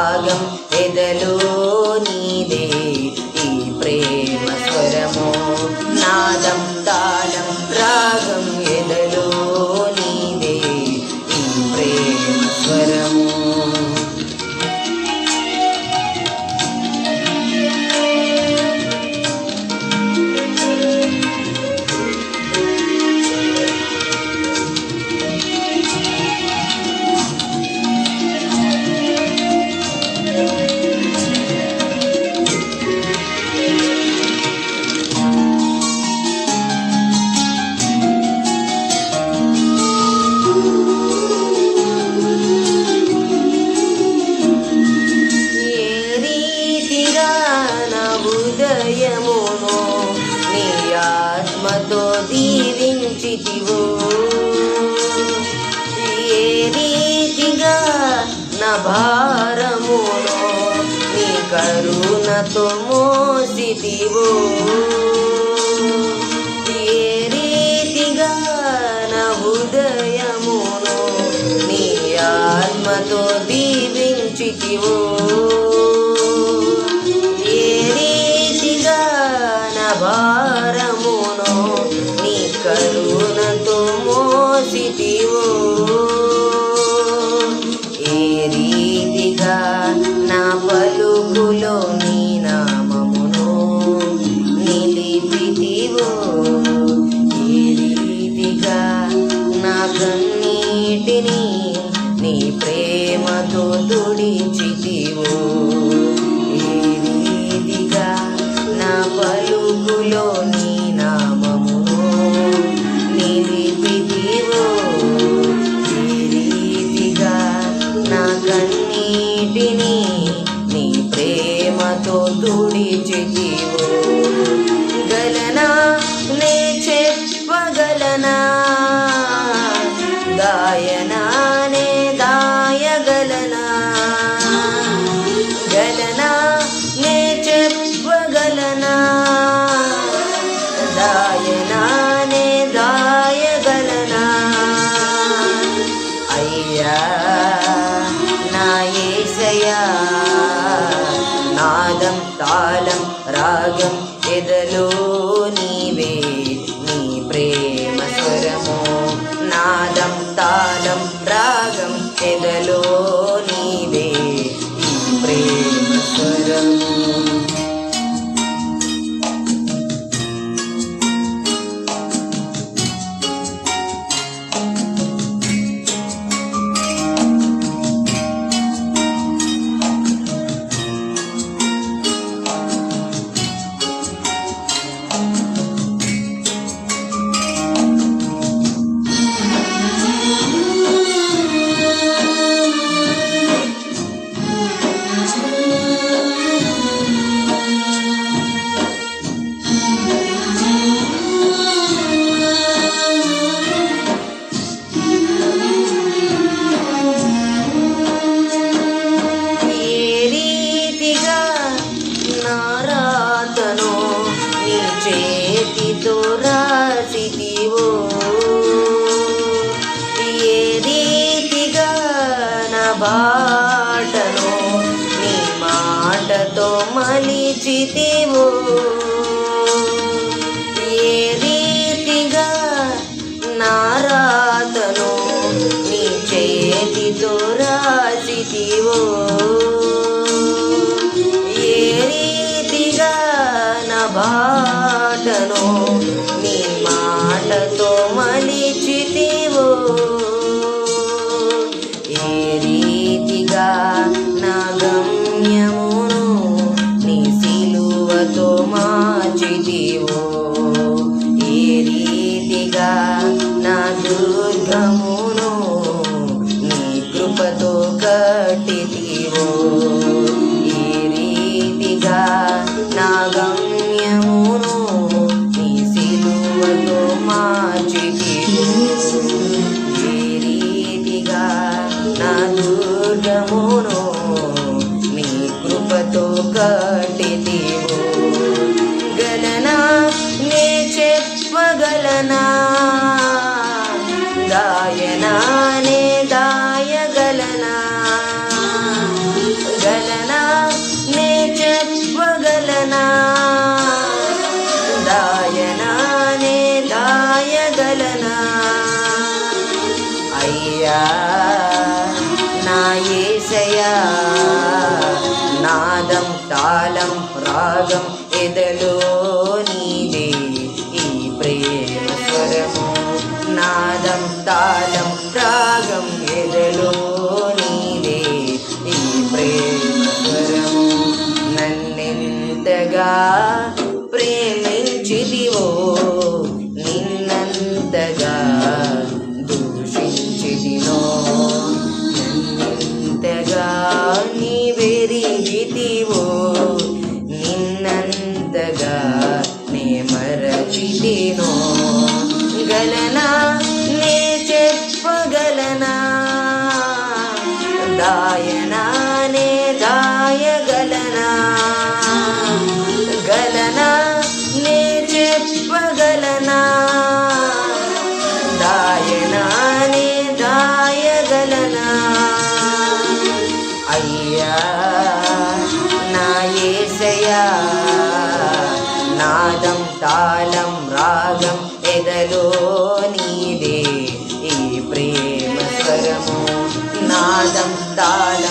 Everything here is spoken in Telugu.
రాగం ఎదలో నీదే ఈ ప్రేమ స్వరము నాదం తాళం రాగం ఎదలో నీదే ఈ ప్రేమ స్వరము హృదయమును నీ ఆత్మతో దీవించితివో ఏ రీతిగా నా భారమును నీ కరుణతో మోసితివో ఏ రీతిగా నా హృదయమును నీ ఆత్మతో దీవించితివో భారమును నీ కరుణతో మోసితివో ఏ రీతిగా నా పలుకులో నీ నామమును నిలిపితివో ఏ రీతిగా నా కన్నీటిని నీ ప్రేమతో తుడిచితివో పలుకులో నీ నామమును నిలిపితివో ఈ రీతిగా నా కన్నీటిని నీ ప్రేమతో తుడిచితివో గలనా నే చెప్పగలనా గాయనా నే దాయగలనా గలనా నే చెప్పగలనా దాయనానే దాయగలనా అయ్యా నా యేసయ్యా నాదం తాళం రాగం ఎదలో నీవే నీ ప్రేమ స్వరము నాదం తాళం రాగం ఎదలో నీవే ఈ ప్రేమ స్వరము చేతితో రాసితివో ఏ రీతిగా నా బాటను నీ మాటతో మలిచితివో ఏ రీతిగా నా రాతను నీ చేతితో రాసితివో ఏ రీతిగా నా బాటను నీ మాటతో మలిచితివో ఏ రీతిగా నా గమ్యమును నీ సిలువతో మార్చితివో ఏ రీతిగా నా దుర్గమును నీ కృపతో కట్టితివో ఏ రీతిగా నా గమ్యమును నీ సిలువతో మార్చితివో ఏ రీతిగా నా దుర్గమును నీ కృపతో కట్టితివో గలనా నే చెప్పగలనా దాయనా నే దాయగలనా గల తాళం రాగం ఎదలో నీదే ఈ ప్రేమ స్వరము నాదం తాళం రాగం ఎదలో నీదే ఈ ప్రేమ స్వరము నన్నెంతగా ప్రేమించిదివో నిన్నంతగా దూషించిదినో నన్నెంతగా నీవెరిగితివో నిన్నంతగా నే మరచితినో గలనా నే చెప్పగలనా దాయనా నే దాయగలనా గలనా నే చెప్పగలనా దాయనా నే దాయగలనా అయ్యా నా యేసయ్యా నాదం తాళం రాగం ఎదలో నీదే ఈ ప్రేమ స్వరము నాదం తాళం